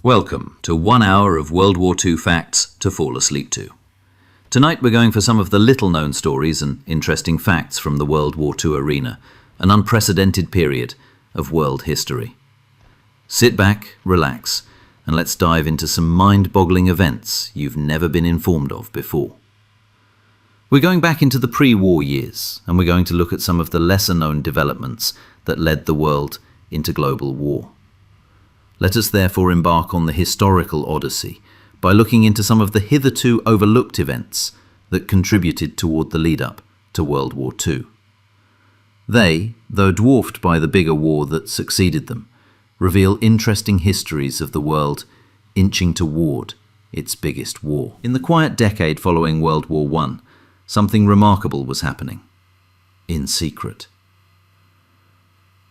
Welcome to 1 hour of World War II facts to fall asleep to. Tonight we're going for some of the little-known stories and interesting facts from the World War II arena, an unprecedented period of world history. Sit back, relax, and let's dive into some mind-boggling events you've never been informed of before. We're going back into the pre-war years, and we're going to look at some of the lesser-known developments that led the world into global war. Let us therefore embark on the historical odyssey by looking into some of the hitherto overlooked events that contributed toward the lead-up to World War II. They, though dwarfed by the bigger war that succeeded them, reveal interesting histories of the world inching toward its biggest war. In the quiet decade following World War I, something remarkable was happening. In secret.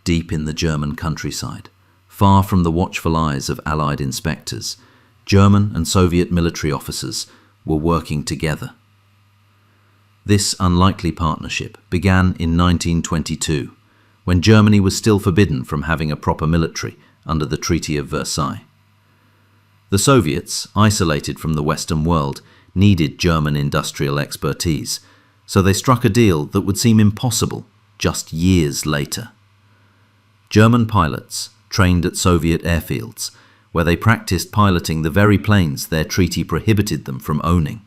Deep in the German countryside, far from the watchful eyes of Allied inspectors, German and Soviet military officers were working together. This unlikely partnership began in 1922, when Germany was still forbidden from having a proper military under the Treaty of Versailles. The Soviets, isolated from the Western world, needed German industrial expertise, so they struck a deal that would seem impossible just years later. German pilots trained at Soviet airfields, where they practiced piloting the very planes their treaty prohibited them from owning.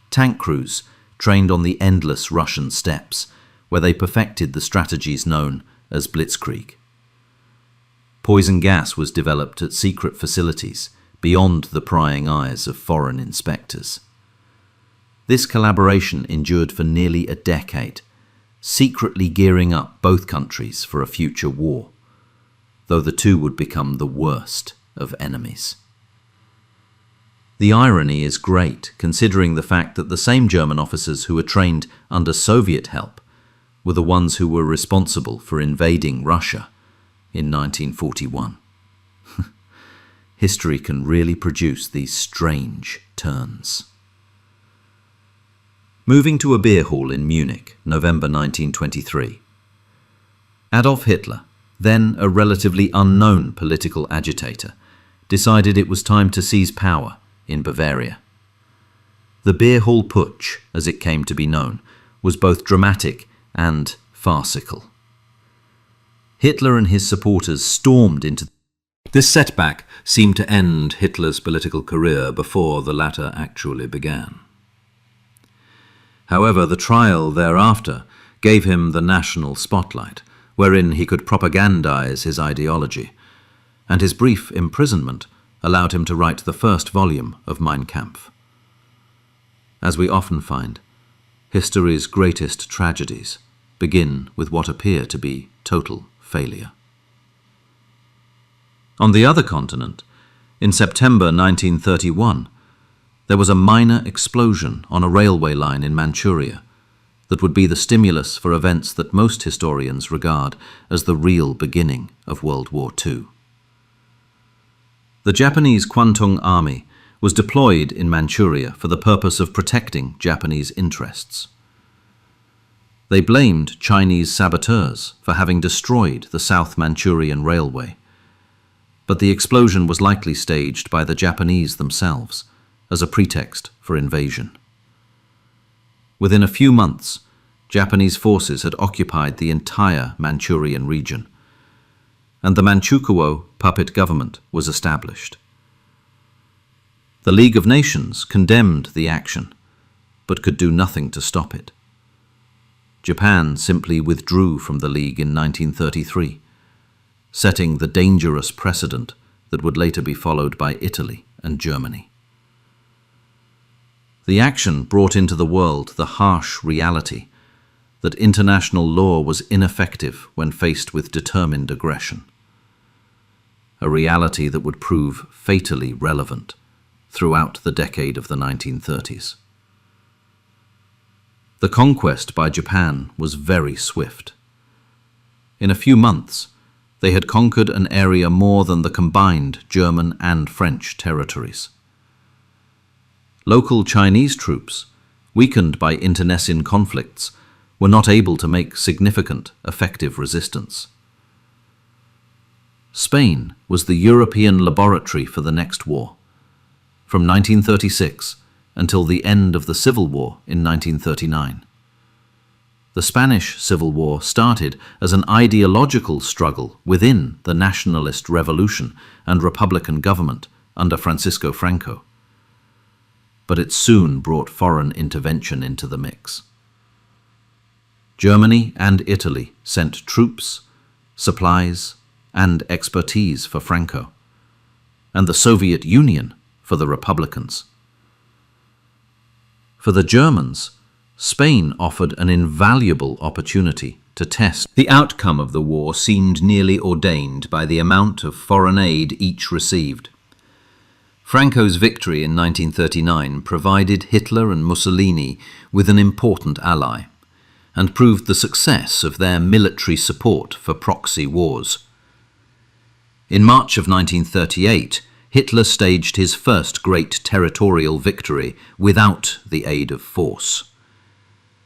Tank crews trained on the endless Russian steppes, where they perfected the strategies known as blitzkrieg. Poison gas was developed at secret facilities beyond the prying eyes of foreign inspectors. This collaboration endured for nearly a decade, secretly gearing up both countries for a future war, though the two would become the worst of enemies. The irony is great, considering the fact that the same German officers who were trained under Soviet help were the ones who were responsible for invading Russia in 1941. History can really produce these strange turns. Moving to a beer hall in Munich, November 1923. Adolf Hitler, then a relatively unknown political agitator, decided it was time to seize power in Bavaria. The beer hall putsch, as it came to be known, was both dramatic and farcical. Hitler and his supporters stormed into This setback seemed to end Hitler's political career before the latter actually began. However, the trial thereafter gave him the national spotlight, wherein he could propagandize his ideology, and his brief imprisonment allowed him to write the first volume of Mein Kampf. As we often find, history's greatest tragedies begin with what appear to be total failure. On the other continent, in September 1931, there was a minor explosion on a railway line in Manchuria that would be the stimulus for events that most historians regard as the real beginning of World War II. The Japanese Kwantung Army was deployed in Manchuria for the purpose of protecting Japanese interests. They blamed Chinese saboteurs for having destroyed the South Manchurian Railway, but the explosion was likely staged by the Japanese themselves as a pretext for invasion. Within a few months, Japanese forces had occupied the entire Manchurian region, and the Manchukuo puppet government was established. The League of Nations condemned the action, but could do nothing to stop it. Japan simply withdrew from the League in 1933, setting the dangerous precedent that would later be followed by Italy and Germany. The action brought into the world the harsh reality that international law was ineffective when faced with determined aggression, a reality that would prove fatally relevant throughout the decade of the 1930s. The conquest by Japan was very swift. In a few months, they had conquered an area more than the combined German and French territories. Local Chinese troops, weakened by internecine conflicts, were not able to make significant, effective resistance. Spain was the European laboratory for the next war, from 1936 until the end of the Civil War in 1939. The Spanish Civil War started as an ideological struggle within the nationalist revolution and republican government under Francisco Franco, but it soon brought foreign intervention into the mix. Germany and Italy sent troops, supplies, and expertise for Franco, and the Soviet Union for the Republicans. For the Germans, Spain offered an invaluable opportunity to test. The outcome of the war seemed nearly ordained by the amount of foreign aid each received. Franco's victory in 1939 provided Hitler and Mussolini with an important ally, and proved the success of their military support for proxy wars. In March of 1938, Hitler staged his first great territorial victory without the aid of force.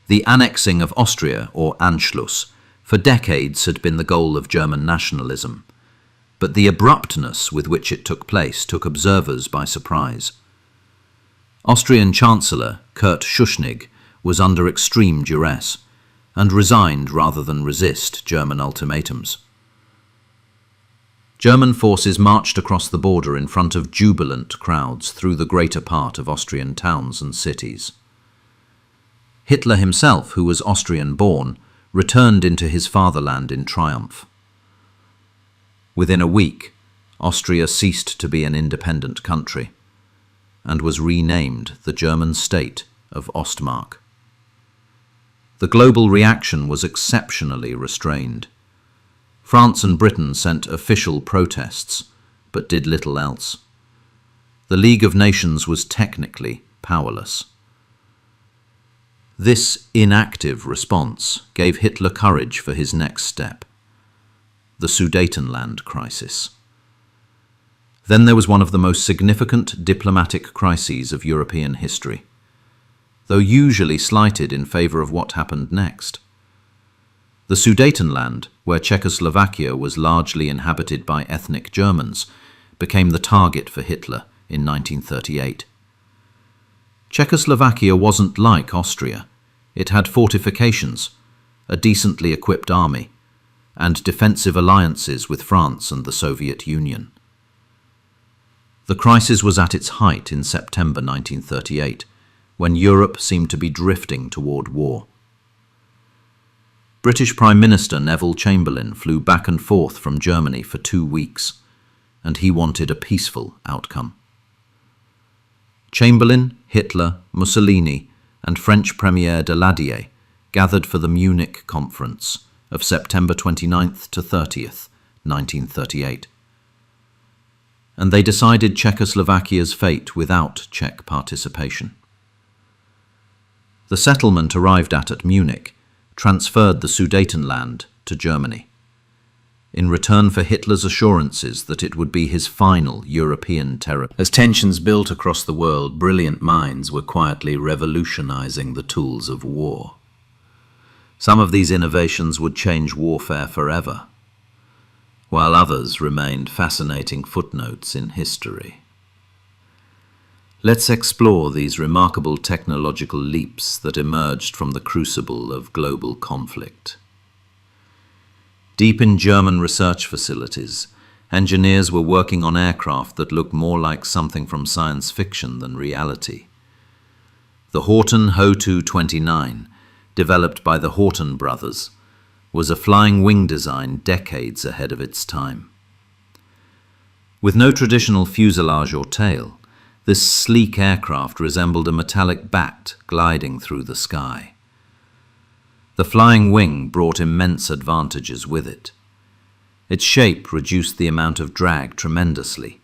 The annexing of Austria, or Anschluss, for decades had been the goal of German nationalism, but the abruptness with which it took place took observers by surprise. Austrian Chancellor Kurt Schuschnigg was under extreme duress and resigned rather than resist German ultimatums. German forces marched across the border in front of jubilant crowds through the greater part of Austrian towns and cities. Hitler himself, who was Austrian-born, returned into his fatherland in triumph. Within a week, Austria ceased to be an independent country and was renamed the German state of Ostmark. The global reaction was exceptionally restrained. France and Britain sent official protests, but did little else. The League of Nations was technically powerless. This inactive response gave Hitler courage for his next step, the Sudetenland crisis. Then there was one of the most significant diplomatic crises of European history, though usually slighted in favor of what happened next. The Sudetenland, where Czechoslovakia was largely inhabited by ethnic Germans, became the target for Hitler in 1938. Czechoslovakia wasn't like Austria. It had fortifications, a decently equipped army, and defensive alliances with France and the Soviet Union. The crisis was at its height in September 1938, when Europe seemed to be drifting toward war. British Prime Minister Neville flew back and forth from Germany for 2 weeks, and he wanted a peaceful outcome. Chamberlain, Hitler, Mussolini, and French Premier Daladier gathered for the Munich Conference of September 29th to 30th, 1938. And they decided Czechoslovakia's fate without Czech participation. The settlement arrived at Munich transferred the Sudetenland to Germany, in return for Hitler's assurances that it would be his final European territory. As tensions built across the world, brilliant minds were quietly revolutionizing the tools of war. Some of these innovations would change warfare forever, while others remained fascinating footnotes in history. Let's explore these remarkable technological leaps that emerged from the crucible of global conflict. Deep in German research facilities, engineers were working on aircraft that looked more like something from science fiction than reality. The Horten Ho-229, developed by the Horten brothers, was a flying wing design decades ahead of its time. With no traditional fuselage or tail, this sleek aircraft resembled a metallic bat gliding through the sky. The flying wing brought immense advantages with it. Its shape reduced the amount of drag tremendously,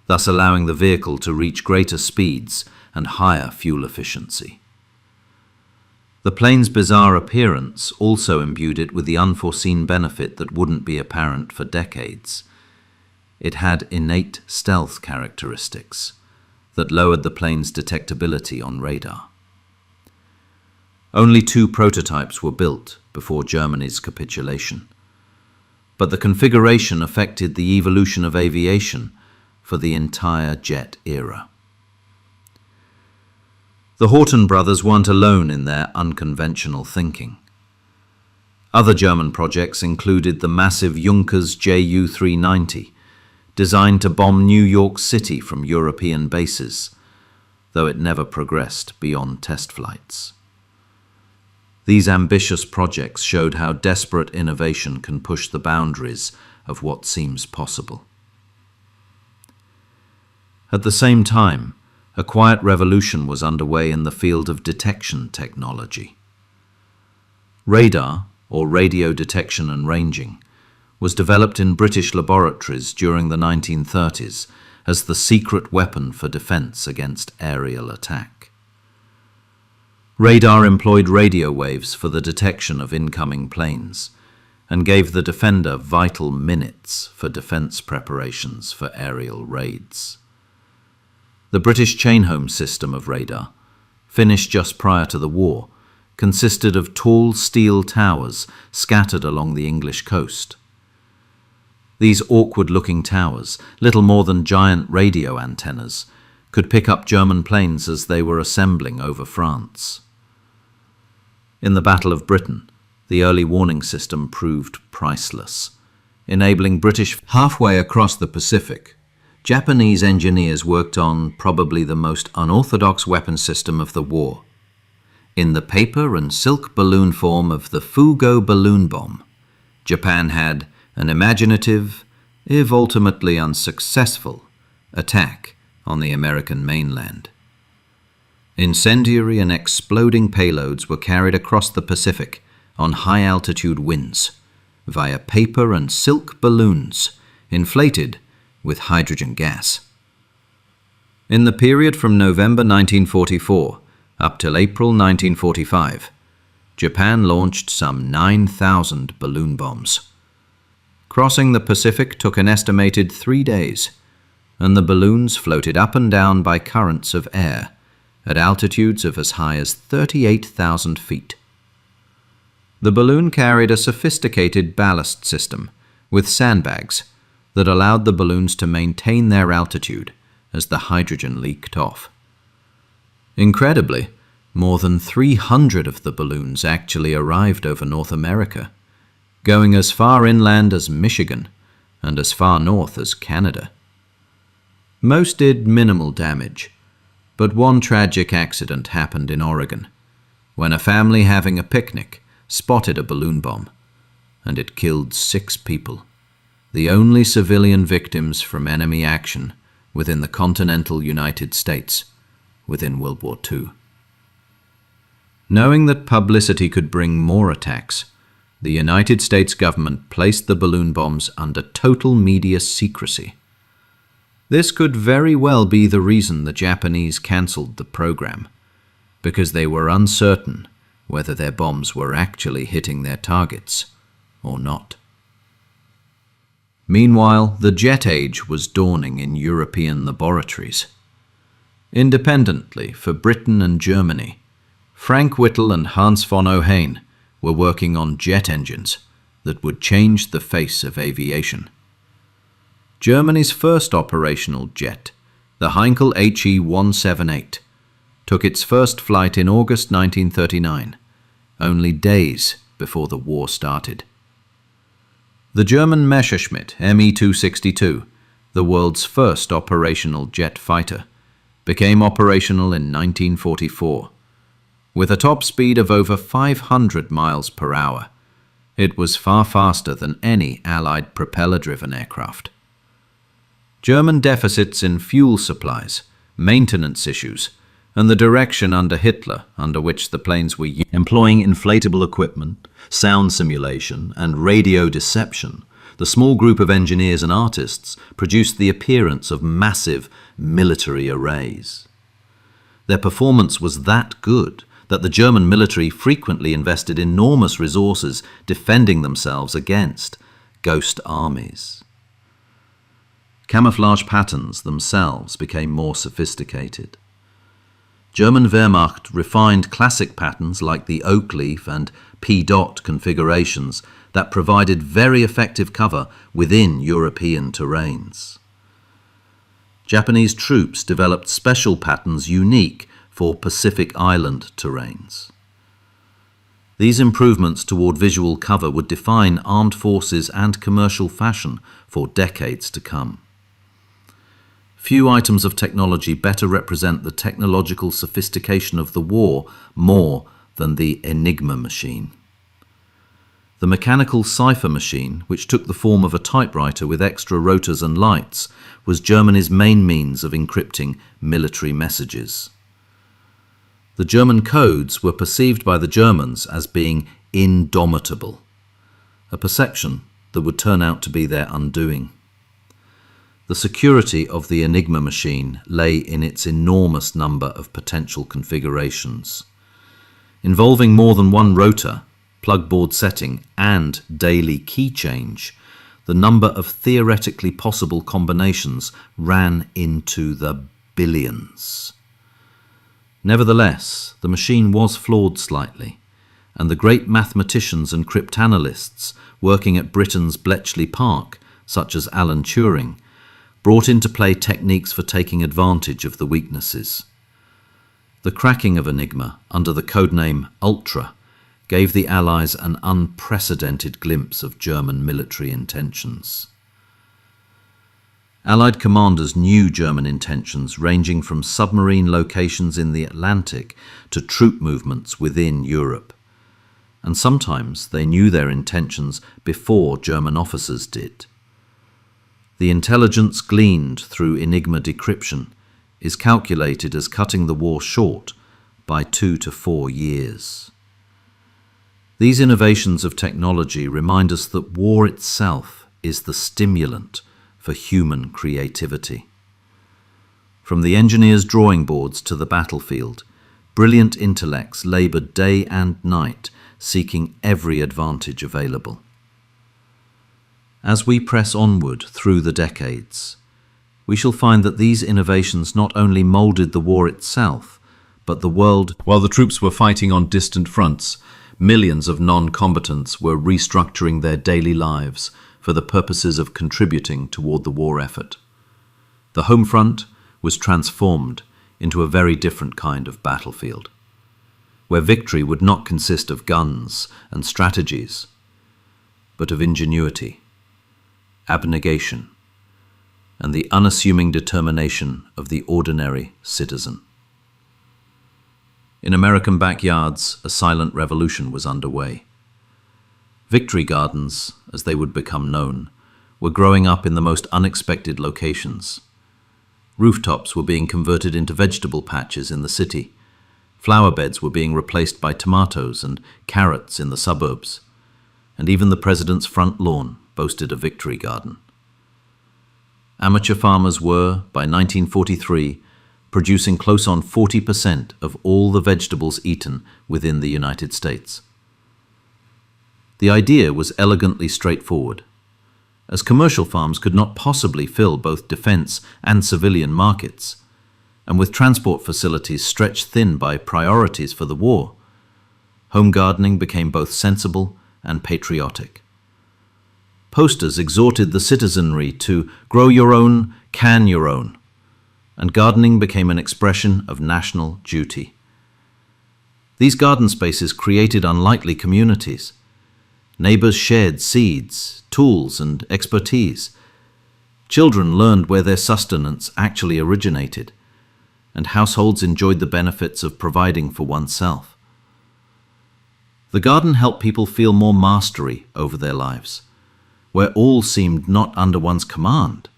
thus allowing the vehicle to reach greater speeds and higher fuel efficiency. The plane's bizarre appearance also imbued it with the unforeseen benefit that wouldn't be apparent for decades. It had innate stealth characteristics that lowered the plane's detectability on radar. Only 2 prototypes were built before Germany's capitulation. but the configuration affected the evolution of aviation for the entire jet era. The Horten brothers weren't alone in their unconventional thinking. Other German projects included the massive Junkers Ju-390, designed to bomb New York City from European bases, though it never progressed beyond test flights. These ambitious projects showed how desperate innovation can push the boundaries of what seems possible. At the same time, a quiet revolution was underway in the field of detection technology. Radar, or radio detection and ranging, was developed in British laboratories during the 1930s as the secret weapon for defense against aerial attack. Radar employed radio waves for the detection of incoming planes and gave the defender vital minutes for defense preparations for aerial raids. The British chain-home system of radar, finished just prior to the war, consisted of tall steel towers scattered along the English coast. These awkward-looking towers, little more than giant radio antennas, could pick up German planes as they were assembling over France. In the Battle of Britain, the early warning system proved priceless, enabling British. Halfway across the Pacific, Japanese engineers worked on probably the most unorthodox weapon system of the war. In the paper and silk balloon form of the Fugo balloon bomb, Japan had an imaginative, if ultimately unsuccessful, attack on the American mainland. Incendiary and exploding payloads were carried across the Pacific on high-altitude winds via paper and silk balloons inflated with hydrogen gas. In the period from November 1944 up till April 1945, Japan launched some 9,000 balloon bombs. Crossing the Pacific took an estimated 3 days, and the balloons floated up and down by currents of air at altitudes of as high as 38,000 feet. The balloon carried a sophisticated ballast system with sandbags that allowed the balloons to maintain their altitude as the hydrogen leaked off. Incredibly, more than 300 of the balloons actually arrived over North America, going as far inland as Michigan and as far north as Canada. Most did minimal damage, but one tragic accident happened in Oregon, when a family having a picnic spotted a balloon bomb, and it killed 6 people, the only civilian victims from enemy action within the continental United States within World War II. Knowing that publicity could bring more attacks, the United States government placed the balloon bombs under total media secrecy. This could very well be the reason the Japanese cancelled the program, because they were uncertain whether their bombs were actually hitting their targets or not. Meanwhile, the jet age was dawning in European laboratories. Independently for Britain and Germany, Frank Whittle and Hans von Ohain were working on jet engines that would change the face of aviation. Germany's first operational jet, the Heinkel HE-178, took its first flight in August 1939, only days before the war started. The German Messerschmitt Me-262, the world's first operational jet fighter, became operational in 1944. With a top speed of over 500 miles per hour, it was far faster than any Allied propeller-driven aircraft. German deficits in fuel supplies, maintenance issues, and the direction under Hitler under which the planes were employing inflatable equipment, sound simulation, and radio deception, the small group of engineers and artists produced the appearance of massive military arrays. Their performance was that good that the German military frequently invested enormous resources defending themselves against ghost armies. Camouflage patterns themselves became more sophisticated. German Wehrmacht refined classic patterns like the oak leaf and P-dot configurations that provided very effective cover within European terrains. Japanese troops developed special patterns unique for Pacific Island terrains. These improvements toward visual cover would define armed forces and commercial fashion for decades to come. Few items of technology better represent the technological sophistication of the war more than the Enigma machine. The mechanical cipher machine, which took the form of a typewriter with extra rotors and lights, was Germany's main means of encrypting military messages. The German codes were perceived by the Germans as being indomitable, a perception that would turn out to be their undoing. The security of the Enigma machine lay in its enormous number of potential configurations. Involving more than one rotor, plugboard setting, and daily key change, the number of theoretically possible combinations ran into the billions. Nevertheless, the machine was flawed slightly, and the great mathematicians and cryptanalysts working at Britain's Bletchley Park, such as Alan Turing, brought into play techniques for taking advantage of the weaknesses. The cracking of Enigma under the codename Ultra gave the Allies an unprecedented glimpse of German military intentions. Allied commanders knew German intentions ranging from submarine locations in the Atlantic to troop movements within Europe. And sometimes they knew their intentions before German officers did. The intelligence gleaned through Enigma decryption is calculated as cutting the war short by 2 to 4 years. These innovations of technology remind us that war itself is the stimulant for human creativity. From the engineer's drawing boards to the battlefield, brilliant intellects labored day and night, seeking every advantage available. As we press onward through the decades, we shall find that these innovations not only molded the war itself, but the world. While the troops were fighting on distant fronts, millions of non-combatants were restructuring their daily lives for the purposes of contributing toward the war effort. The home front was transformed into a very different kind of battlefield, where victory would not consist of guns and strategies, but of ingenuity, abnegation, and the unassuming determination of the ordinary citizen. In American backyards, a silent revolution was underway. Victory gardens, as they would become known, were growing up in the most unexpected locations. Rooftops were being converted into vegetable patches in the city. Flower beds were being replaced by tomatoes and carrots in the suburbs. And even the president's front lawn boasted a victory garden. Amateur farmers were, by 1943, producing close on 40% of all the vegetables eaten within the United States. The idea was elegantly straightforward. As commercial farms could not possibly fill both defense and civilian markets, and with transport facilities stretched thin by priorities for the war, home gardening became both sensible and patriotic. Posters exhorted the citizenry to grow your own, can your own, and gardening became an expression of national duty. These garden spaces created unlikely communities. Neighbors shared seeds, tools, and expertise. Children learned where their sustenance actually originated, and households enjoyed the benefits of providing for oneself. The garden helped people feel more mastery over their lives, where all seemed not under one's command.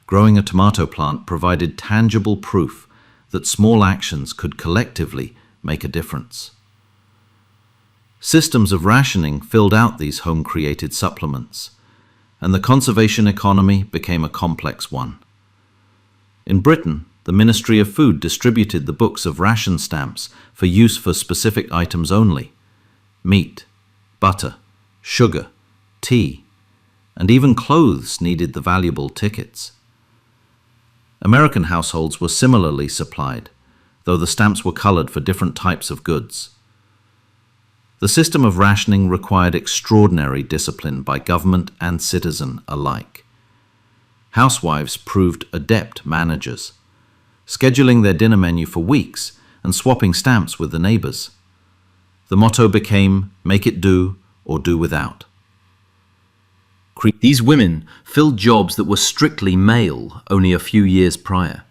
Growing a tomato plant provided tangible proof that small actions could collectively make a difference. Systems of rationing filled out these home-created supplements, and the conservation economy became a complex one. In Britain, the Ministry of Food distributed the books of ration stamps for use for specific items only: meat, butter, sugar, tea, and even clothes needed the valuable tickets. American households were similarly supplied, though the stamps were colored for different types of goods. The system of rationing required extraordinary discipline by government and citizen alike. Housewives proved adept managers, scheduling their dinner menu for weeks and swapping stamps with the neighbors. The motto became, make it do or do without. These women filled jobs that were strictly male only a few years prior.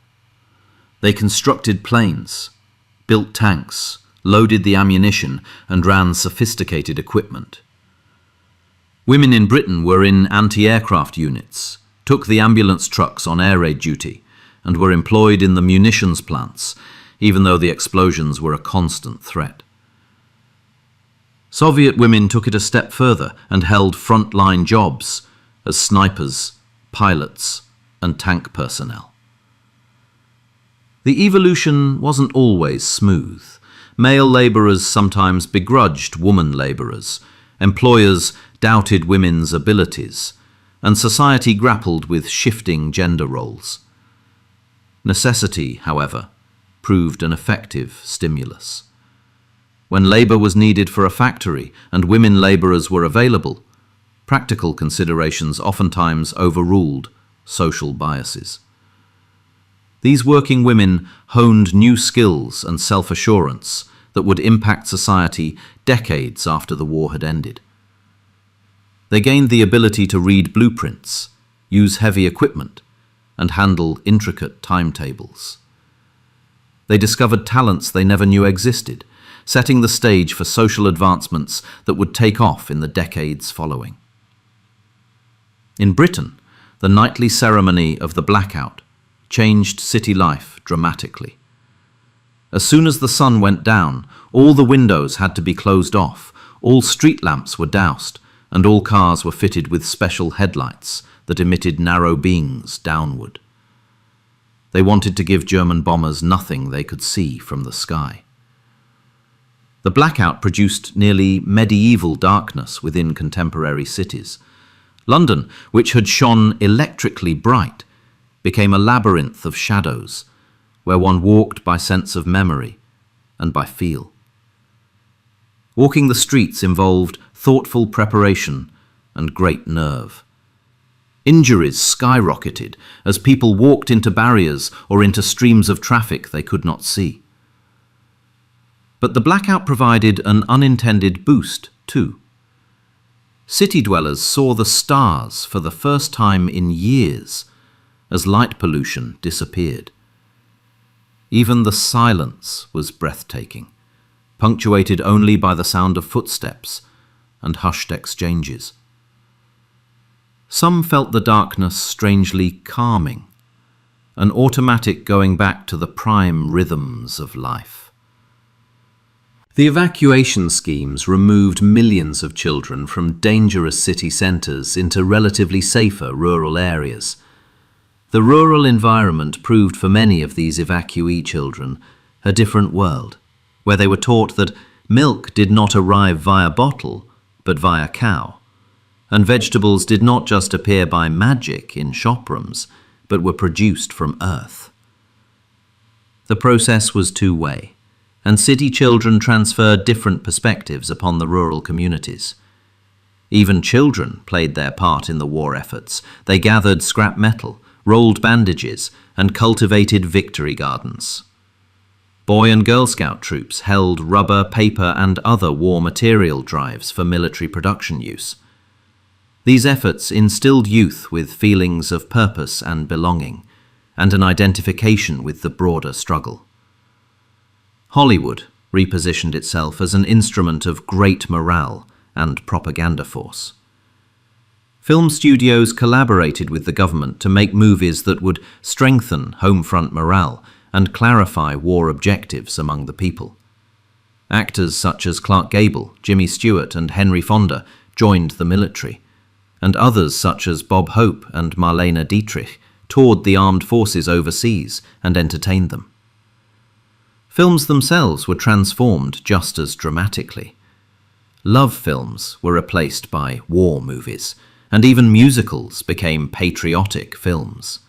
They constructed planes, built tanks, loaded the ammunition, and ran sophisticated equipment. Women in Britain were in anti-aircraft units, took the ambulance trucks on air raid duty, and were employed in the munitions plants, even though the explosions were a constant threat. Soviet women took it a step further and held front-line jobs as snipers, pilots, and tank personnel. The evolution wasn't always smooth. Male labourers sometimes begrudged woman labourers, employers doubted women's abilities, and society grappled with shifting gender roles. Necessity, however, proved an effective stimulus. When labour was needed for a factory and women labourers were available, practical considerations oftentimes overruled social biases. These working women honed new skills and self-assurance that would impact society decades after the war had ended. They gained the ability to read blueprints, use heavy equipment, and handle intricate timetables. They discovered talents they never knew existed, setting the stage for social advancements that would take off in the decades following. In Britain, the nightly ceremony of the blackout changed city life dramatically. As soon as the sun went down, all the windows had to be closed off, all street lamps were doused, and all cars were fitted with special headlights that emitted narrow beams downward. They wanted to give German bombers nothing they could see from the sky. The blackout produced nearly medieval darkness within contemporary cities. London, which had shone electrically bright, became a labyrinth of shadows, where one walked by sense of memory and by feel. Walking the streets involved thoughtful preparation and great nerve. Injuries skyrocketed as people walked into barriers or into streams of traffic they could not see. But the blackout provided an unintended boost, too. City dwellers saw the stars for the first time in years as light pollution disappeared. Even the silence was breathtaking, punctuated only by the sound of footsteps and hushed exchanges. Some felt the darkness strangely calming, an automatic going back to the prime rhythms of life. The evacuation schemes removed millions of children from dangerous city centres into relatively safer rural areas. The rural environment proved for many of these evacuee children a different world, where they were taught that milk did not arrive via bottle, but via cow, and vegetables did not just appear by magic in shoprooms, but were produced from earth. The process was two-way, and city children transferred different perspectives upon the rural communities. Even children played their part in the war efforts. They gathered scrap metal, rolled bandages, and cultivated victory gardens. Boy and Girl Scout troops held rubber, paper, and other war material drives for military production use. These efforts instilled youth with feelings of purpose and belonging, and an identification with the broader struggle. Hollywood repositioned itself as an instrument of great morale and propaganda force. Film studios collaborated with the government to make movies that would strengthen home front morale and clarify war objectives among the people. Actors such as Clark Gable, Jimmy Stewart, and Henry Fonda joined the military, and others such as Bob Hope and Marlene Dietrich toured the armed forces overseas and entertained them. Films themselves were transformed just as dramatically. Love films were replaced by war movies, and even musicals became patriotic films.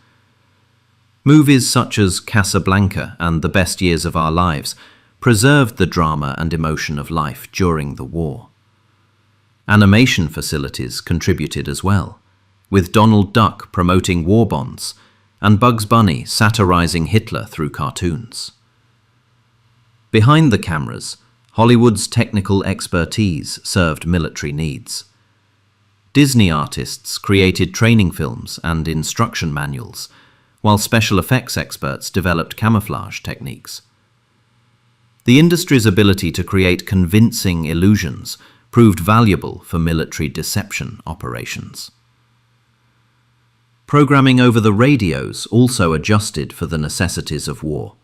Movies such as Casablanca and The Best Years of Our Lives preserved the drama and emotion of life during the war. Animation facilities contributed as well, with Donald Duck promoting war bonds and Bugs Bunny satirizing Hitler through cartoons. Behind the cameras, Hollywood's technical expertise served military needs. Disney artists created training films and instruction manuals, while special effects experts developed camouflage techniques. The industry's ability to create convincing illusions proved valuable for military deception operations. Programming over the radios also adjusted for the necessities of war.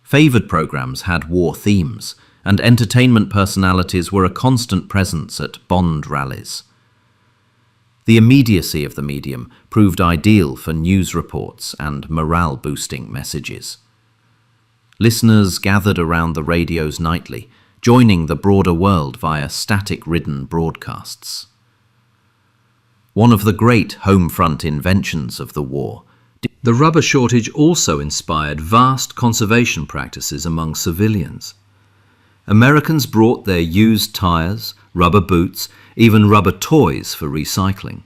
Favored programs had war themes, and entertainment personalities were a constant presence at Bond rallies. The immediacy of the medium proved ideal for news reports and morale-boosting messages. Listeners gathered around the radios nightly, joining the broader world via static-ridden broadcasts. One of the great home front inventions of the war, the rubber shortage also inspired vast conservation practices among civilians. Americans brought their used tires, rubber boots, even rubber toys for recycling.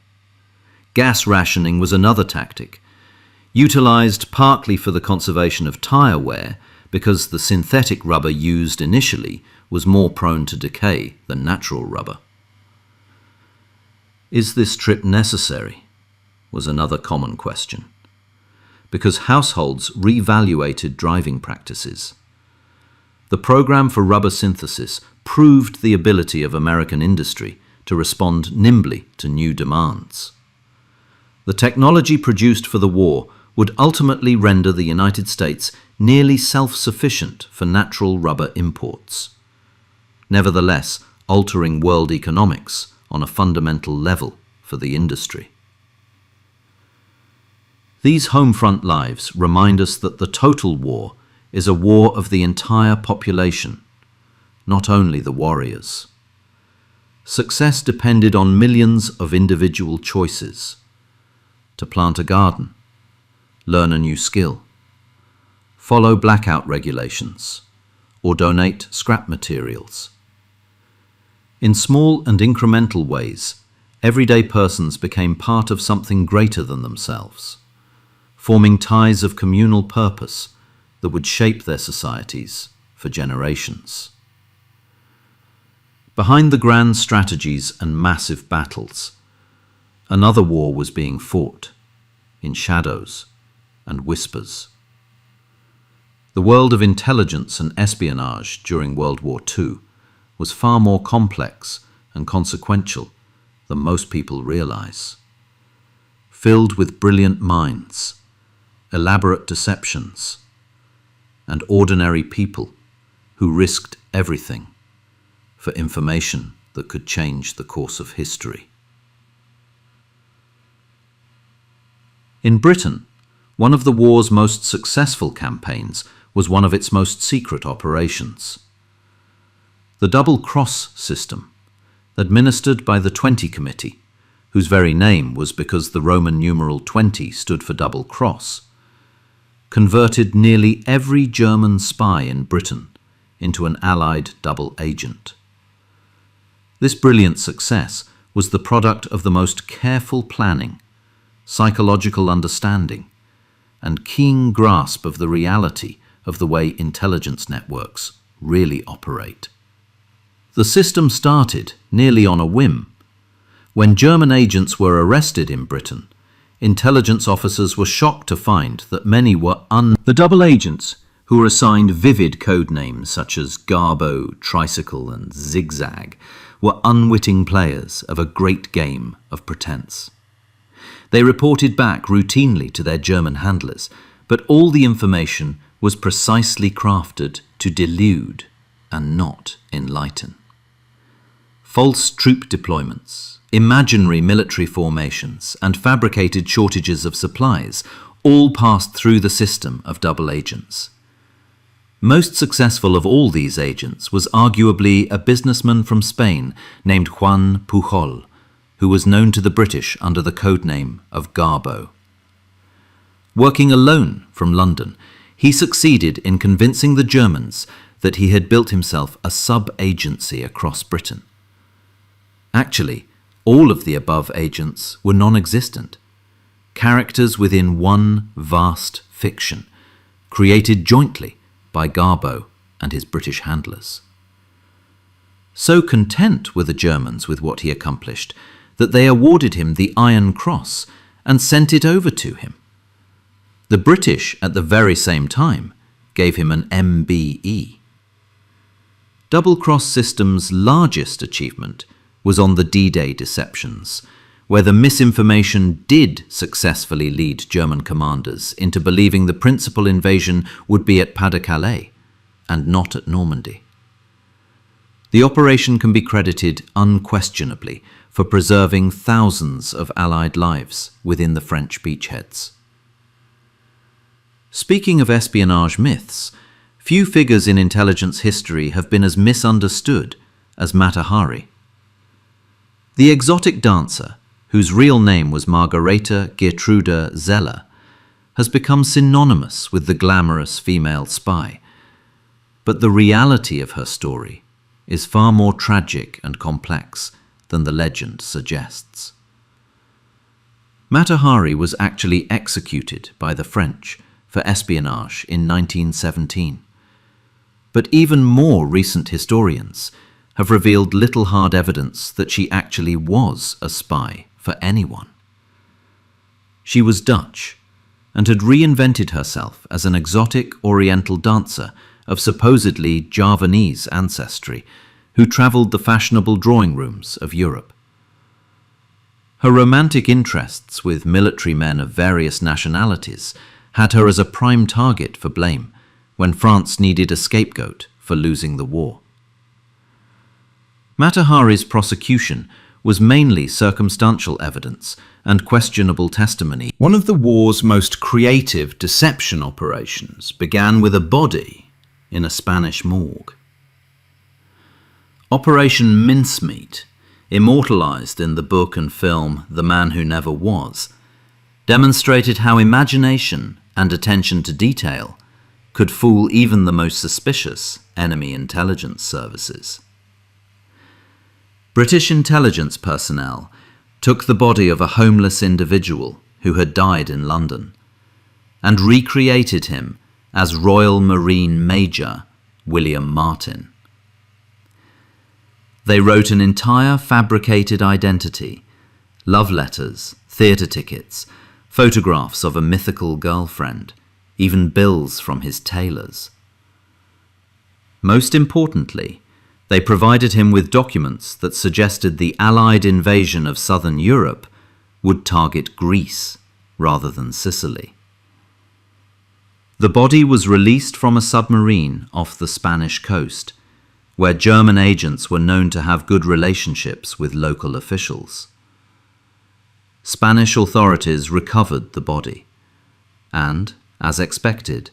Gas rationing was another tactic, utilized partly for the conservation of tire wear because the synthetic rubber used initially was more prone to decay than natural rubber. Is this trip necessary? Was another common question, because households reevaluated driving practices. The program for rubber synthesis proved the ability of American industry to respond nimbly to new demands. The technology produced for the war would ultimately render the United States nearly self-sufficient for natural rubber imports, nevertheless altering world economics on a fundamental level for the industry. These home front lives remind us that the total war is a war of the entire population, not only the warriors. Success depended on millions of individual choices: to plant a garden, learn a new skill, follow blackout regulations, or donate scrap materials. In small and incremental ways, everyday persons became part of something greater than themselves, forming ties of communal purpose that would shape their societies for generations. Behind the grand strategies and massive battles, another war was being fought, in shadows and whispers. The world of intelligence and espionage during World War II was far more complex and consequential than most people realize. Filled with brilliant minds, elaborate deceptions, and ordinary people who risked everything for information that could change the course of history. In Britain, one of the war's most successful campaigns was one of its most secret operations. The Double Cross system, administered by the 20 Committee, whose very name was because the Roman numeral 20 stood for double cross, converted nearly every German spy in Britain into an Allied double agent. This brilliant success was the product of the most careful planning, psychological understanding, and keen grasp of the reality of the way intelligence networks really operate. The system started nearly on a whim. When German agents were arrested in Britain, intelligence officers were shocked to find that many were The double agents, who were assigned vivid code names such as Garbo, Tricycle, and Zigzag, were unwitting players of a great game of pretense. They reported back routinely to their German handlers, but all the information was precisely crafted to delude and not enlighten. False troop deployments, imaginary military formations, and fabricated shortages of supplies all passed through the system of double agents. Most successful of all these agents was arguably a businessman from Spain named Juan Pujol, who was known to the British under the codename of Garbo. Working alone from London, he succeeded in convincing the Germans that he had built himself a sub-agency across Britain. Actually, all of the above agents were non-existent, characters within one vast fiction, created jointly by Garbo and his British handlers. So content were the Germans with what he accomplished that they awarded him the Iron Cross and sent it over to him. The British, at the very same time, gave him an MBE. Double Cross Systems' largest achievement was on the D-Day deceptions, where the misinformation did successfully lead German commanders into believing the principal invasion would be at Pas-de-Calais and not at Normandy. The operation can be credited unquestionably for preserving thousands of Allied lives within the French beachheads. Speaking of espionage myths, few figures in intelligence history have been as misunderstood as Mata Hari. The exotic dancer, whose real name was Margareta Gertrude Zeller, has become synonymous with the glamorous female spy. But the reality of her story is far more tragic and complex than the legend suggests. Mata Hari was actually executed by the French for espionage in 1917. But even more recent historians have revealed little hard evidence that she actually was a spy for anyone. She was Dutch and had reinvented herself as an exotic Oriental dancer of supposedly Javanese ancestry who travelled the fashionable drawing rooms of Europe. Her romantic interests with military men of various nationalities had her as a prime target for blame when France needed a scapegoat for losing the war. Mata Hari's prosecution was mainly circumstantial evidence and questionable testimony. One of the war's most creative deception operations began with a body in a Spanish morgue. Operation Mincemeat, immortalized in the book and film The Man Who Never Was, demonstrated how imagination and attention to detail could fool even the most suspicious enemy intelligence services. British intelligence personnel took the body of a homeless individual who had died in London and recreated him as Royal Marine Major William Martin. They wrote an entire fabricated identity, love letters, theatre tickets, photographs of a mythical girlfriend, even bills from his tailors. Most importantly, they provided him with documents that suggested the Allied invasion of southern Europe would target Greece rather than Sicily. The body was released from a submarine off the Spanish coast, where German agents were known to have good relationships with local officials. Spanish authorities recovered the body, and, as expected,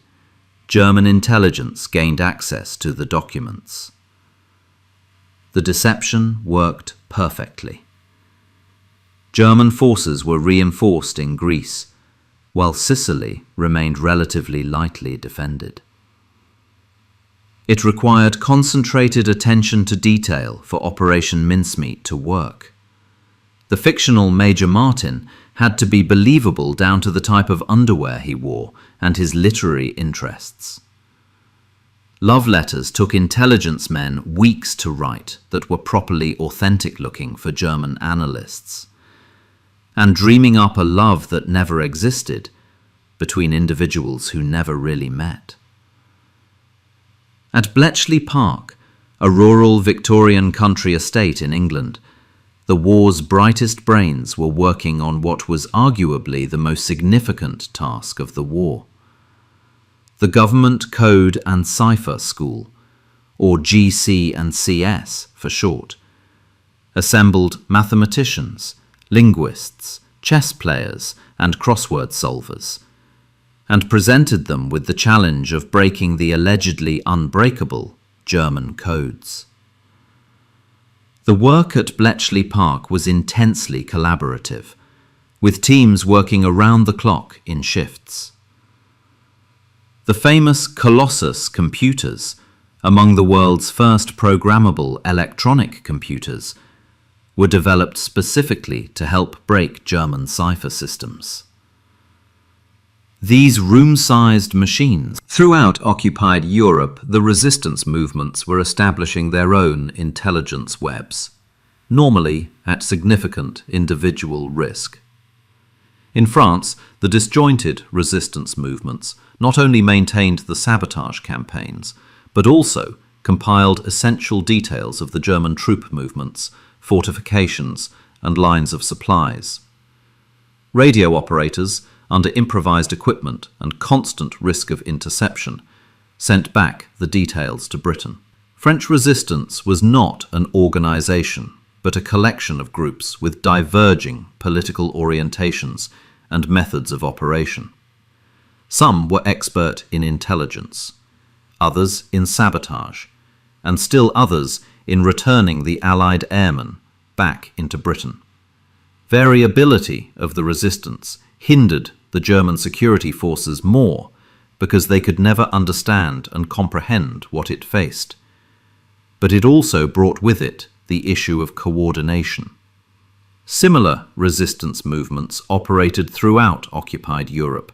German intelligence gained access to the documents. The deception worked perfectly. German forces were reinforced in Greece, while Sicily remained relatively lightly defended. It required concentrated attention to detail for Operation Mincemeat to work. The fictional Major Martin had to be believable down to the type of underwear he wore and his literary interests. Love letters took intelligence men weeks to write that were properly authentic-looking for German analysts, and dreaming up a love that never existed between individuals who never really met. At Bletchley Park, a rural Victorian country estate in England, the war's brightest brains were working on what was arguably the most significant task of the war. The Government Code and Cipher School, or GC and CS for short, assembled mathematicians, linguists, chess players, and crossword solvers, and presented them with the challenge of breaking the allegedly unbreakable German codes. The work at Bletchley Park was intensely collaborative, with teams working around the clock in shifts. The famous Colossus computers among the world's first programmable electronic computers, were developed specifically to help break German cipher systems. These room-sized machines. Throughout occupied Europe, the resistance movements were establishing their own intelligence webs, normally at significant individual risk. In France, the disjointed resistance movements not only maintained the sabotage campaigns, but also compiled essential details of the German troop movements, fortifications, and lines of supplies. Radio operators, under improvised equipment and constant risk of interception, sent back the details to Britain. French resistance was not an organization, but a collection of groups with diverging political orientations and methods of operation. Some were expert in intelligence, others in sabotage, and still others in returning the Allied airmen back into Britain. Variability of the resistance hindered the German security forces more because they could never understand and comprehend what it faced. But it also brought with it the issue of coordination. Similar resistance movements operated throughout occupied Europe.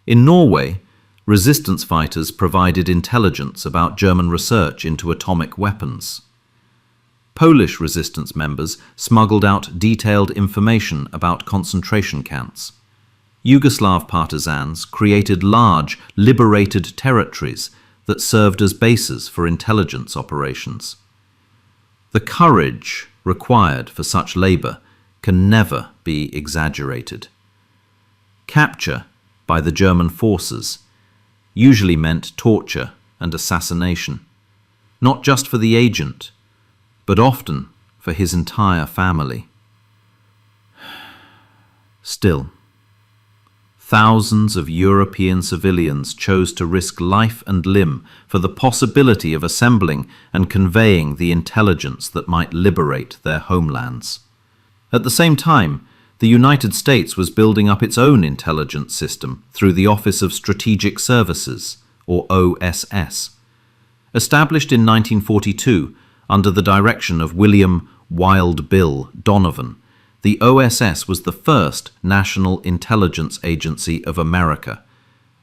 In Norway, resistance fighters provided intelligence about German research into atomic weapons. Polish resistance members smuggled out detailed information about concentration camps. Yugoslav partisans created large, liberated territories that served as bases for intelligence operations. The courage required for such labor can never be exaggerated. Capture by the German forces usually meant torture and assassination, not just for the agent, but often for his entire family. Still, thousands of European civilians chose to risk life and limb for the possibility of assembling and conveying the intelligence that might liberate their homelands. At the same time, the United States was building up its own intelligence system through the Office of Strategic Services, or OSS. Established in 1942 under the direction of William Wild Bill Donovan, the OSS was the first national intelligence agency of America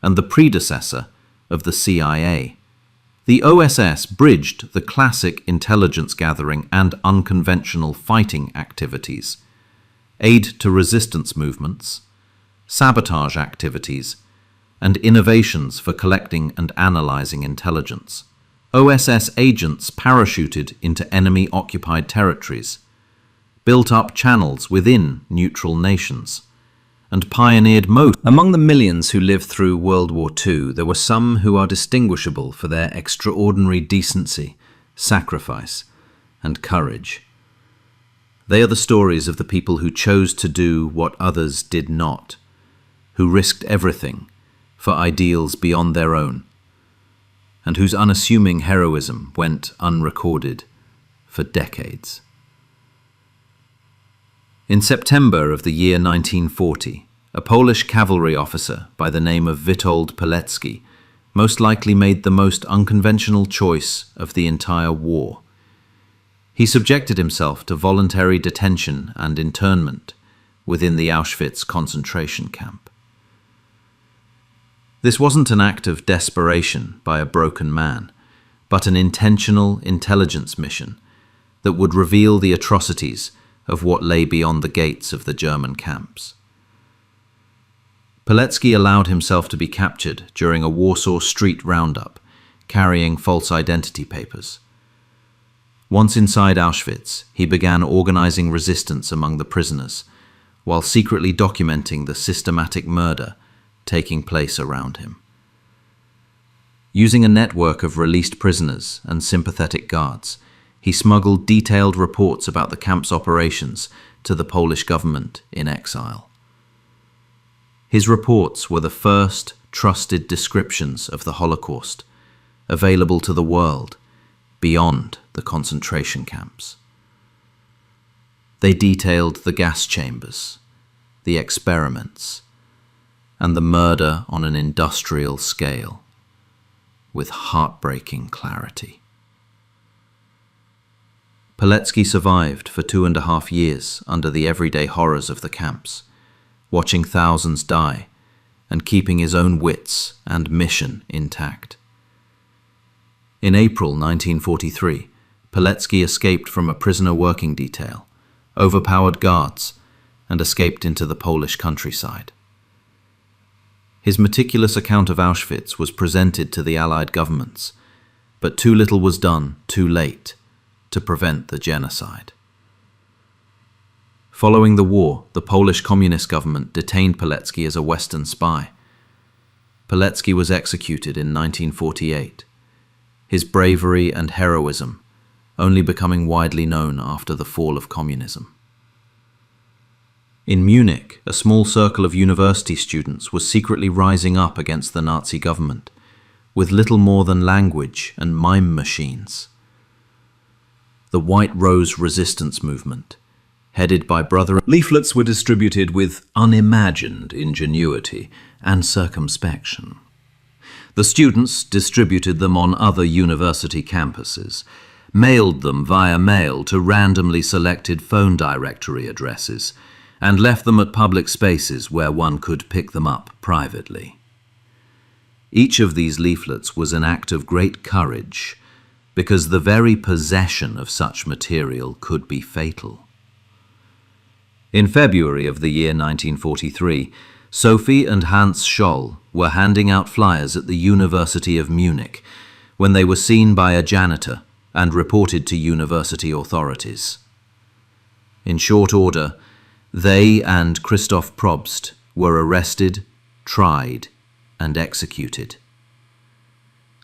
and the predecessor of the CIA. The OSS bridged the classic intelligence gathering and unconventional fighting activities, aid to resistance movements, sabotage activities, and innovations for collecting and analyzing intelligence. OSS agents parachuted into enemy-occupied territories, built up channels within neutral nations, and pioneered most. Among the millions who lived through World War II, there were some who are distinguishable for their extraordinary decency, sacrifice, and courage. They are the stories of the people who chose to do what others did not, who risked everything for ideals beyond their own, and whose unassuming heroism went unrecorded for decades. In September of the year 1940, a Polish cavalry officer by the name of Witold Pilecki most likely made the most unconventional choice of the entire war. He subjected himself to voluntary detention and internment within the Auschwitz concentration camp. This wasn't an act of desperation by a broken man, but an intentional intelligence mission that would reveal the atrocities of what lay beyond the gates of the German camps. Pilecki allowed himself to be captured during a Warsaw street roundup, carrying false identity papers. Once inside Auschwitz, he began organizing resistance among the prisoners, while secretly documenting the systematic murder taking place around him. Using a network of released prisoners and sympathetic guards, he smuggled detailed reports about the camp's operations to the Polish government in exile. His reports were the first trusted descriptions of the Holocaust, available to the world beyond the concentration camps. They detailed the gas chambers, the experiments, and the murder on an industrial scale. with heartbreaking clarity. Pilecki survived for 2.5 years under the everyday horrors of the camps, watching thousands die and keeping his own wits and mission intact. In April 1943, Pilecki escaped from a prisoner working detail, overpowered guards, and escaped into the Polish countryside. His meticulous account of Auschwitz was presented to the Allied governments, but too little was done too late to prevent the genocide. Following the war, the Polish Communist government detained Pilecki as a Western spy. Pilecki was executed in 1948, his bravery and heroism only becoming widely known after the fall of communism. In Munich, a small circle of university students was secretly rising up against the Nazi government, with little more than language and mime machines. The White Rose resistance movement, headed by Brother, leaflets were distributed with unimagined ingenuity and circumspection. The students distributed them on other university campuses, mailed them via mail to randomly selected phone directory addresses, and left them at public spaces where one could pick them up privately. Each of these leaflets was an act of great courage, because the very possession of such material could be fatal. In February of the year 1943, Sophie and Hans Scholl were handing out flyers at the University of Munich when they were seen by a janitor and reported to university authorities. In short order, they and Christoph Probst were arrested, tried, and executed.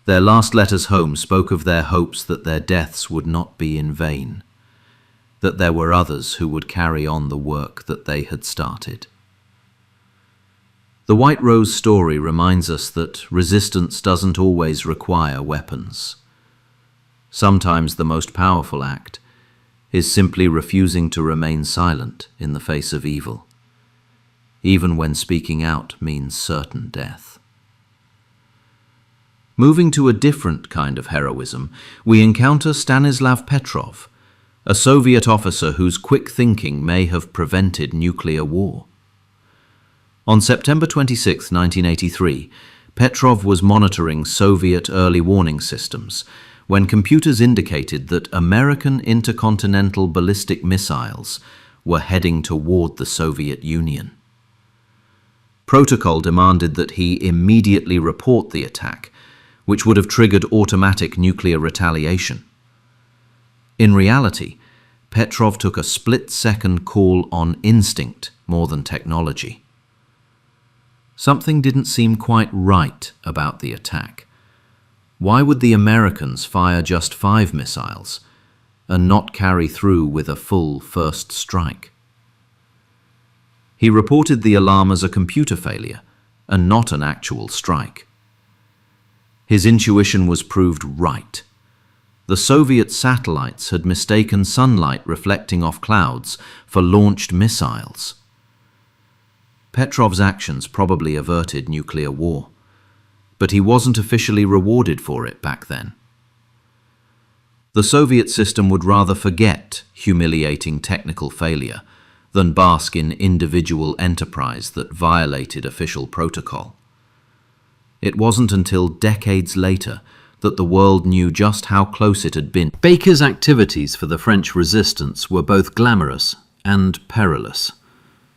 Their last letters home spoke of their hopes that their deaths would not be in vain, that there were others who would carry on the work that they had started. The White Rose story reminds us that resistance doesn't always require weapons. Sometimes the most powerful act is simply refusing to remain silent in the face of evil, even when speaking out means certain death. Moving to a different kind of heroism, we encounter Stanislav Petrov, a Soviet officer whose quick thinking may have prevented nuclear war. On September 26, 1983, Petrov was monitoring Soviet early warning systems when computers indicated that American intercontinental ballistic missiles were heading toward the Soviet Union. Protocol demanded that he immediately report the attack, which would have triggered automatic nuclear retaliation. In reality, Petrov took a split-second call on instinct more than technology. Something didn't seem quite right about the attack. Why would the Americans fire just 5 missiles and not carry through with a full first strike? He reported the alarm as a computer failure and not an actual strike. His intuition was proved right. The Soviet satellites had mistaken sunlight reflecting off clouds for launched missiles. Petrov's actions probably averted nuclear war, but he wasn't officially rewarded for it back then. The Soviet system would rather forget humiliating technical failure than bask in individual enterprise that violated official protocol. It wasn't until decades later that the world knew just how close it had been. Baker's activities for the French resistance were both glamorous and perilous.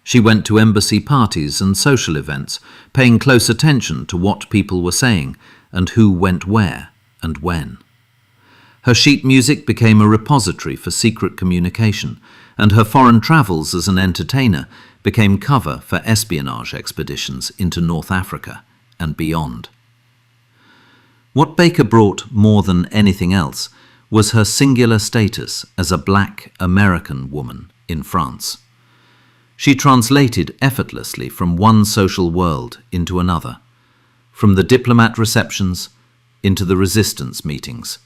She went to embassy parties and social events, paying close attention to what people were saying and who went where and when. Her sheet music became a repository for secret communication, and her foreign travels as an entertainer became cover for espionage expeditions into North Africa and beyond. What Baker brought more than anything else was her singular status as a black American woman in France. She translated effortlessly from one social world into another, from the diplomat receptions into the resistance meetings,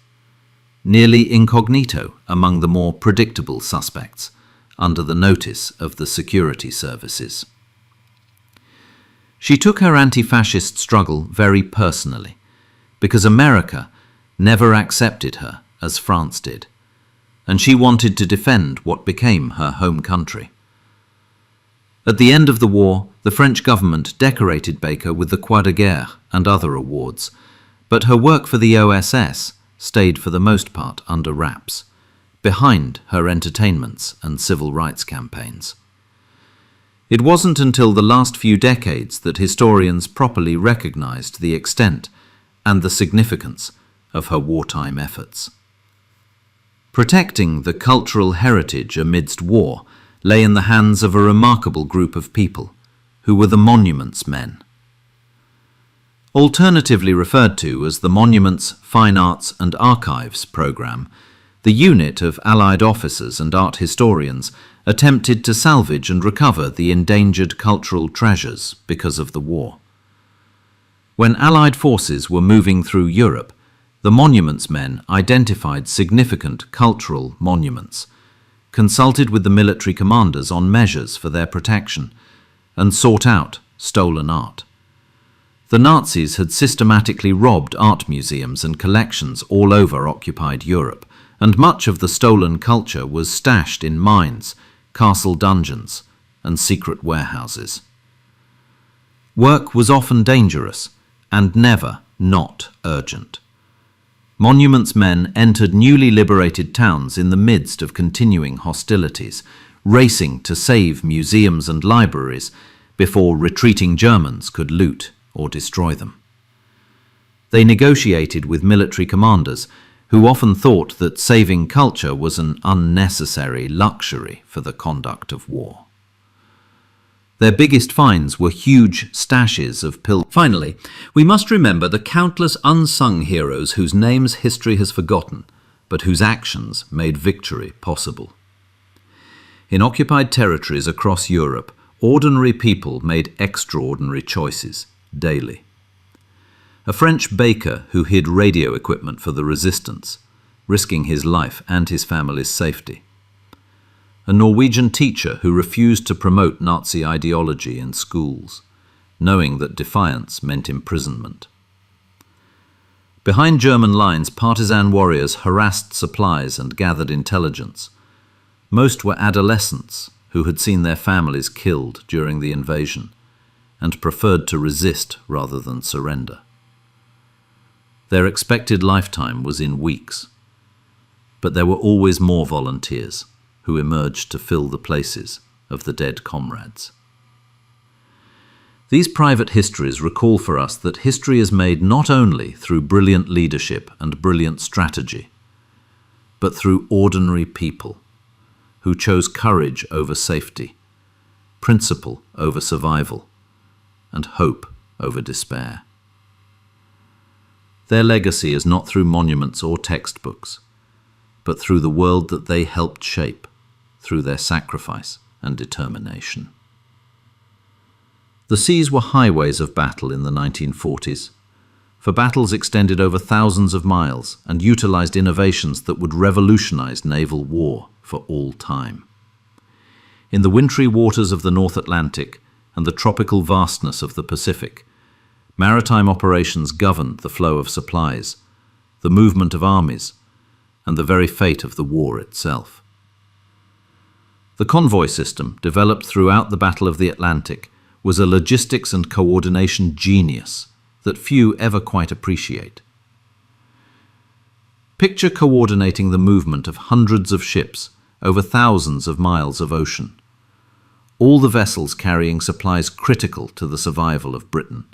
nearly incognito among the more predictable suspects, under the notice of the security services. She took her anti-fascist struggle very personally, because America never accepted her as France did, and she wanted to defend what became her home country. At the end of the war, the French government decorated Baker with the Croix de Guerre and other awards, but her work for the OSS stayed for the most part under wraps, behind her entertainments and civil rights campaigns. It wasn't until the last few decades that historians properly recognized the extent and the significance of her wartime efforts. Protecting the cultural heritage amidst war lay in the hands of a remarkable group of people, who were the Monuments Men. Alternatively referred to as the Monuments, Fine Arts and Archives Programme, the unit of Allied officers and art historians attempted to salvage and recover the endangered cultural treasures because of the war. When Allied forces were moving through Europe, the Monuments Men identified significant cultural monuments, consulted with the military commanders on measures for their protection, and sought out stolen art. The Nazis had systematically robbed art museums and collections all over occupied Europe, and much of the stolen culture was stashed in mines, castle dungeons, and secret warehouses. Work was often dangerous and never not urgent. Monuments Men entered newly liberated towns in the midst of continuing hostilities, racing to save museums and libraries before retreating Germans could loot or destroy them. They negotiated with military commanders who often thought that saving culture was an unnecessary luxury for the conduct of war. Their biggest finds were huge stashes of pills. Finally, we must remember the countless unsung heroes whose names history has forgotten, but whose actions made victory possible. In occupied territories across Europe, ordinary people made extraordinary choices daily. A French baker who hid radio equipment for the resistance, risking his life and his family's safety. A Norwegian teacher who refused to promote Nazi ideology in schools, knowing that defiance meant imprisonment. Behind German lines, partisan warriors harassed supplies and gathered intelligence. Most were adolescents who had seen their families killed during the invasion and preferred to resist rather than surrender. Their expected lifetime was in weeks, but there were always more volunteers who emerged to fill the places of the dead comrades. These private histories recall for us that history is made not only through brilliant leadership and brilliant strategy, but through ordinary people who chose courage over safety, principle over survival, and hope over despair. Their legacy is not through monuments or textbooks, but through the world that they helped shape, through their sacrifice and determination. The seas were highways of battle in the 1940s, for battles extended over thousands of miles and utilized innovations that would revolutionize naval war for all time. In the wintry waters of the North Atlantic and the tropical vastness of the Pacific, maritime operations governed the flow of supplies, the movement of armies, and the very fate of the war itself. The convoy system, developed throughout the Battle of the Atlantic, was a logistics and coordination genius that few ever quite appreciate. Picture coordinating the movement of hundreds of ships over thousands of miles of ocean, all the vessels carrying supplies critical to the survival of Britain.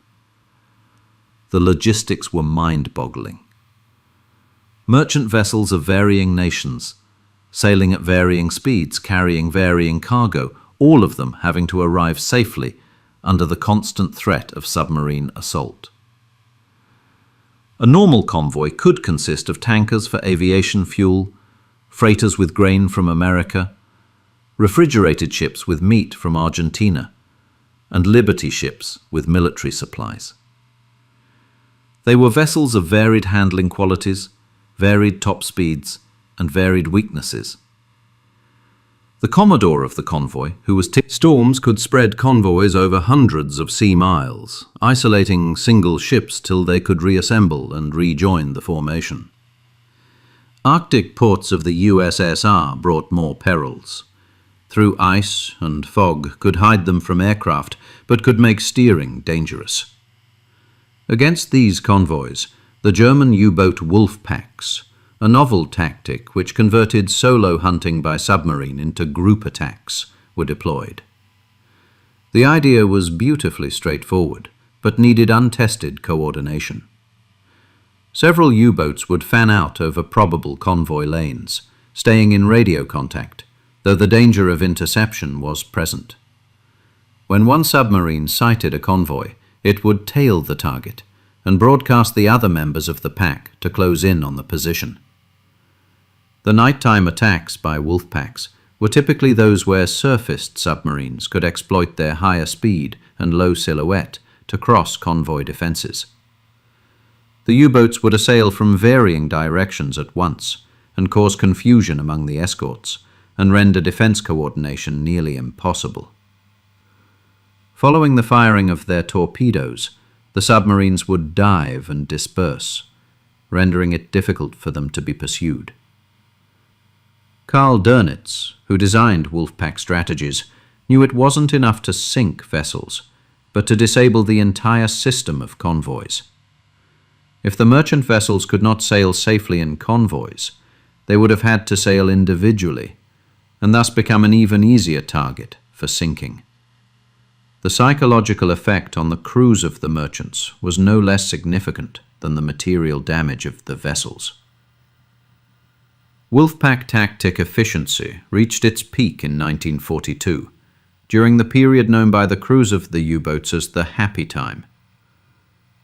The logistics were mind-boggling. Merchant vessels of varying nations, sailing at varying speeds, carrying varying cargo, all of them having to arrive safely under the constant threat of submarine assault. A normal convoy could consist of tankers for aviation fuel, freighters with grain from America, refrigerated ships with meat from Argentina, and Liberty ships with military supplies. They were vessels of varied handling qualities, varied top speeds, and varied weaknesses. The commodore of the convoy, who was storms could spread convoys over hundreds of sea miles, isolating single ships till they could reassemble and rejoin the formation. Arctic ports of the USSR brought more perils. Through ice and fog could hide them from aircraft, but could make steering dangerous. Against these convoys, the German U-boat wolf packs, a novel tactic which converted solo hunting by submarine into group attacks, were deployed. The idea was beautifully straightforward, but needed untested coordination. Several U-boats would fan out over probable convoy lanes, staying in radio contact, though the danger of interception was present. When one submarine sighted a convoy, it would tail the target and broadcast the other members of the pack to close in on the position. The nighttime attacks by wolf packs were typically those where surfaced submarines could exploit their higher speed and low silhouette to cross convoy defenses. The U-boats would assail from varying directions at once and cause confusion among the escorts and render defense coordination nearly impossible. Following the firing of their torpedoes, the submarines would dive and disperse, rendering it difficult for them to be pursued. Karl Dönitz, who designed Wolfpack strategies, knew it wasn't enough to sink vessels, but to disable the entire system of convoys. If the merchant vessels could not sail safely in convoys, they would have had to sail individually, and thus become an even easier target for sinking. The psychological effect on the crews of the merchants was no less significant than the material damage of the vessels. Wolfpack tactic efficiency reached its peak in 1942, during the period known by the crews of the U-boats as the happy time.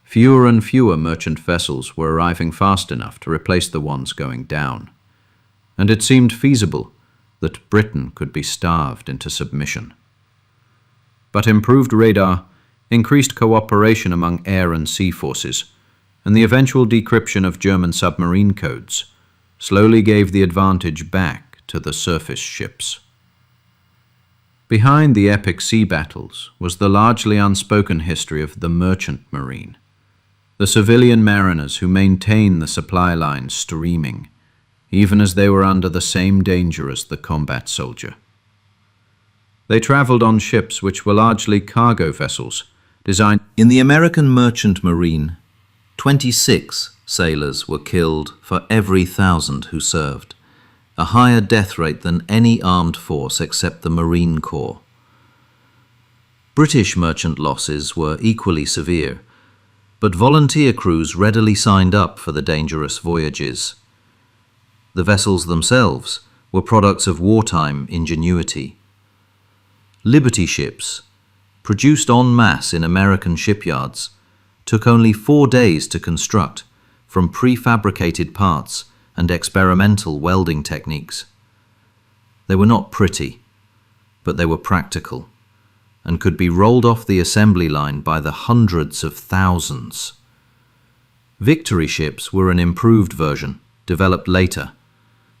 Fewer and fewer merchant vessels were arriving fast enough to replace the ones going down, and it seemed feasible that Britain could be starved into submission. But improved radar, increased cooperation among air and sea forces, and the eventual decryption of German submarine codes slowly gave the advantage back to the surface ships. Behind the epic sea battles was the largely unspoken history of the merchant marine, the civilian mariners who maintained the supply lines streaming, even as they were under the same danger as the combat soldier. They traveled on ships which were largely cargo vessels, designed. In the American merchant marine, 26 sailors were killed for every 1,000 who served, a higher death rate than any armed force except the Marine Corps. British merchant losses were equally severe, but volunteer crews readily signed up for the dangerous voyages. The vessels themselves were products of wartime ingenuity. Liberty ships, produced en masse in American shipyards, took only 4 days to construct from prefabricated parts and experimental welding techniques. They were not pretty, but they were practical and could be rolled off the assembly line by the hundreds of thousands. Victory ships were an improved version, developed later,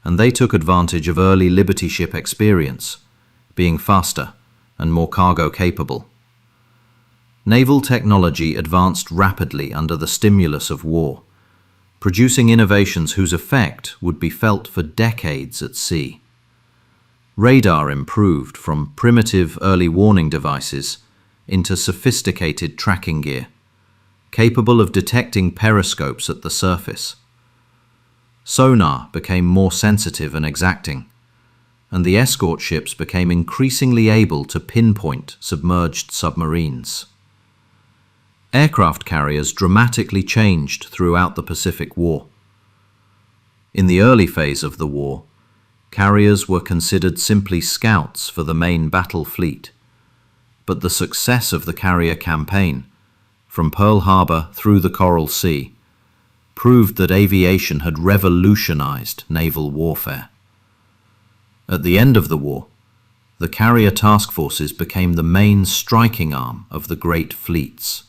and they took advantage of early Liberty ship experience, being faster and more cargo capable. Naval technology advanced rapidly under the stimulus of war, producing innovations whose effect would be felt for decades at sea. Radar improved from primitive early warning devices into sophisticated tracking gear, capable of detecting periscopes at the surface. Sonar became more sensitive and exacting, and the escort ships became increasingly able to pinpoint submerged submarines. Aircraft carriers dramatically changed throughout the Pacific War. In the early phase of the war, carriers were considered simply scouts for the main battle fleet, but the success of the carrier campaign, from Pearl Harbor through the Coral Sea, proved that aviation had revolutionized naval warfare. At the end of the war, the carrier task forces became the main striking arm of the great fleets.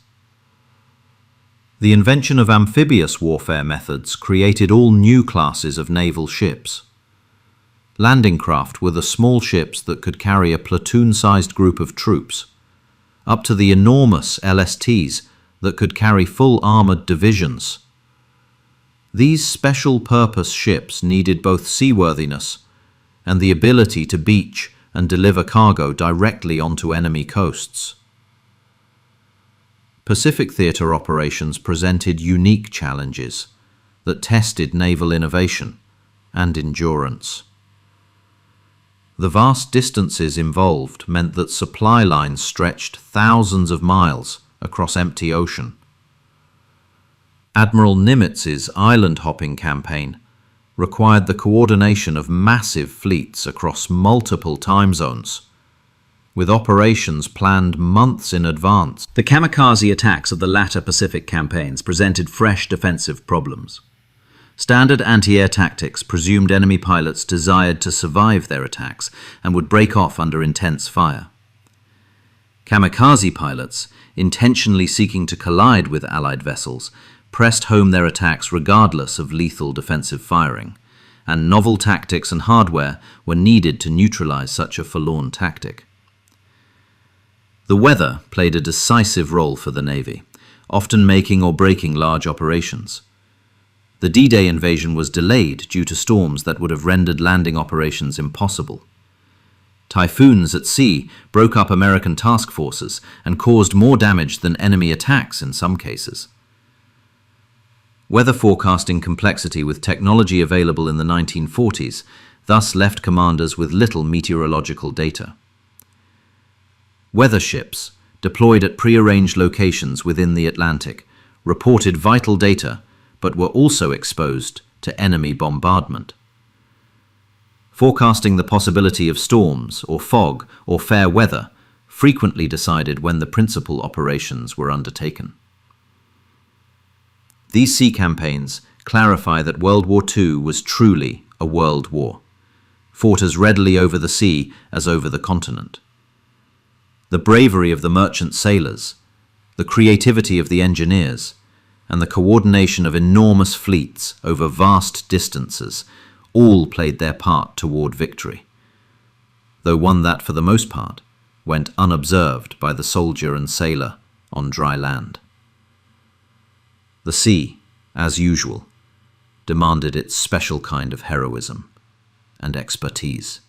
The invention of amphibious warfare methods created all new classes of naval ships. Landing craft were the small ships that could carry a platoon-sized group of troops, up to the enormous LSTs that could carry full armored divisions. These special-purpose ships needed both seaworthiness and the ability to beach and deliver cargo directly onto enemy coasts. Pacific theater operations presented unique challenges that tested naval innovation and endurance. The vast distances involved meant that supply lines stretched thousands of miles across empty ocean. Admiral Nimitz's island-hopping campaign required the coordination of massive fleets across multiple time zones, with operations planned months in advance. The kamikaze attacks of the latter Pacific campaigns presented fresh defensive problems. Standard anti-air tactics presumed enemy pilots desired to survive their attacks and would break off under intense fire. Kamikaze pilots, intentionally seeking to collide with Allied vessels, pressed home their attacks regardless of lethal defensive firing, and novel tactics and hardware were needed to neutralize such a forlorn tactic. The weather played a decisive role for the Navy, often making or breaking large operations. The D-Day invasion was delayed due to storms that would have rendered landing operations impossible. Typhoons at sea broke up American task forces and caused more damage than enemy attacks in some cases. Weather forecasting complexity with technology available in the 1940s thus left commanders with little meteorological data. Weather ships, deployed at prearranged locations within the Atlantic, reported vital data but were also exposed to enemy bombardment. Forecasting the possibility of storms or fog or fair weather frequently decided when the principal operations were undertaken. These sea campaigns clarify that World War II was truly a world war, fought as readily over the sea as over the continent. The bravery of the merchant sailors, the creativity of the engineers, and the coordination of enormous fleets over vast distances all played their part toward victory, though one that, for the most part, went unobserved by the soldier and sailor on dry land. The sea, as usual, demanded its special kind of heroism and expertise.